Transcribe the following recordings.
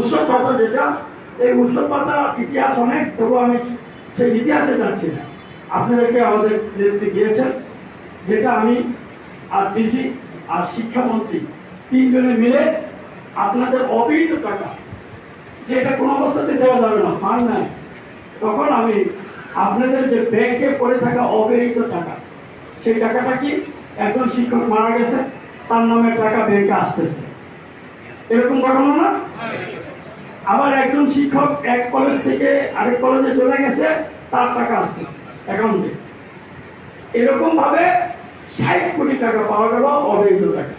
উৎসব পাতা যেটা, এই উৎসব পাতা ইতিহাস অনেক, তবু আমি সেই ইতিহাসে যাচ্ছি না। আপনাদেরকে আমাদের নেতৃত্বে গিয়েছেন, যেটা আমি আর ডিসি আর শিক্ষামন্ত্রী তিনজনে মিলে আপনাদের অবৈধ টাকা, যেটা কোনো অবস্থাতে দেওয়া যাবে না, ফান্ড নাই, তখন আমি আপনাদের যে ব্যাংকে পড়ে থাকা অবৈধ টাকা, সেই টাকাটা কি একজন শিক্ষক মারা গেছে, তার নামে টাকা ব্যাংকে আসতেছে, এরকম ঘটনা না? আবার একজন শিক্ষক এক কলেজ থেকে আরেক কলেজে চলে গেছে, তার টাকা আসতেছে অ্যাকাউন্টে। এরকম ভাবে 60 কোটি টাকা পাওয়া গেল অবৈধ টাকা।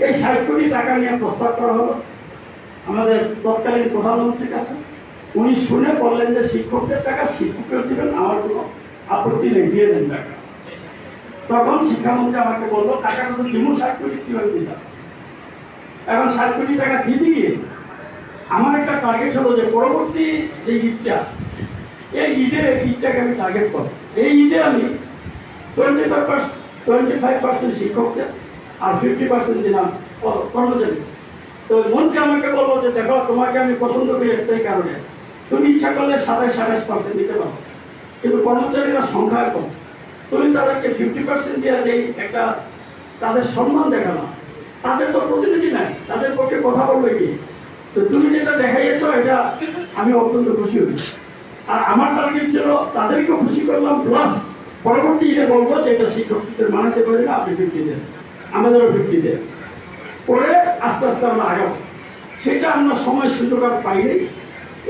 এই 60 কোটি টাকা নিয়ে প্রস্তাব করা হলো আমাদের তৎকালীন প্রধানমন্ত্রীর কাছে। উনি শুনে বললেন যে শিক্ষকদের টাকা শিক্ষকদের দিবেন, আমার কোনো আপত্তি নেই, দিয়ে দেন টাকা। তখন শিক্ষামন্ত্রী আমাকে বললো, টাকাটা তো দিব, 60 কোটি কিভাবে দিতাম। এখন 60 কোটি টাকা দিতে গিয়ে আমার একটা টার্গেট হলো যে পরবর্তী যে ঈদটা, এই ঈদের ঈদটাকে আমি টার্গেট করব। এই ঈদে আমি 25% শিক্ষকদের আর 50% দিলাম কর্মচারী। তো মন্ত্রী আমাকে বলবো যে দেখো, তোমাকে আমি পছন্দ করি একটাই কারণে, তুমি ইচ্ছা করলে 27.5% দিতে পারো, কিন্তু কর্মচারীরা সংখ্যা কম, তুমি তাদেরকে 50% দেওয়া যেই একটা তাদের সম্মান দেখানো, তাদের তো প্রতিনিধি নাই, তাদের পক্ষে কথা বলবে কি? তো তুমি যেটা দেখাইয়েছ, এটা আমি অত্যন্ত খুশি হয়েছি। আর আমার টার্গেট ছিল তাদেরকেও খুশি করলাম, প্লাস পরবর্তী ঈদে বলবো যে এটা শিক্ষকদের মানাতে পারি না, আপনি 50 দেন, আমাদেরও 50 দেন, পরে আস্তে আস্তে আমরা আগাবো। সেটা আমরা সময় সুযোগ আর পাইনি।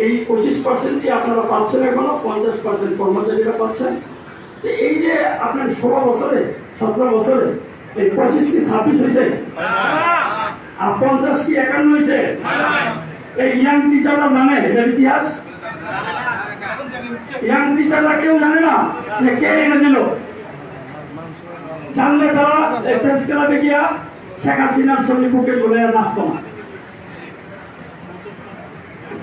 এই 25% আপনারা পাচ্ছেন, এখনো 50% কর্মচারীরা পাচ্ছেন। এই যে আপনার 16 বছরে 17 বছরে এই 25 কি 26 হয়েছে, আর 50 কি 51 হয়েছে? এই ইয়াং টিচাররা জানে এটার ইতিহাস? ইয়াং টিচাররা কেউ জানে না যে কে এনে দিল। জানলে তারা প্রেস ক্লাবে গিয়া শেখ হাসিনার ছবি বুকে চলে নাচত না।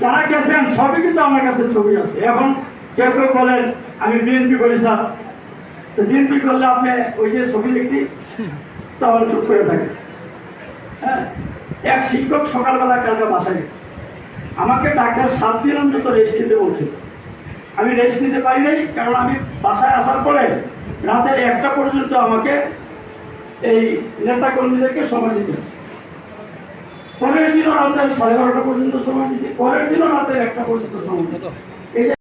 যারা গেছেন সবই কিন্তু আমার কাছে ছবি আছে। এখন কেউ কেউ বলেন আমি বিএনপি করি স্যার, তো বিএনপি করলে আপনি ওই যে ছবি দেখছি তাহলে চুপ করে থাকে। হ্যাঁ, এক শিক্ষক সকালবেলা কালকে বাসায় গেছে, আমাকে ডাক্তার 7 দিন অন্তত রেস্ট নিতে বলছিল। আমি রেস্ট নিতে পারি নাই, কারণ আমি বাসায় আসার পরে রাতের 1টা পর্যন্ত আমাকে এই নেতা কর্মীদেরকে সময় দিতে হচ্ছে। পরের দিনও রাতে আমি 12:30 পর্যন্ত সময় দিচ্ছি, পরের দিনও রাতের 1টা পর্যন্ত সময় দিচ্ছি।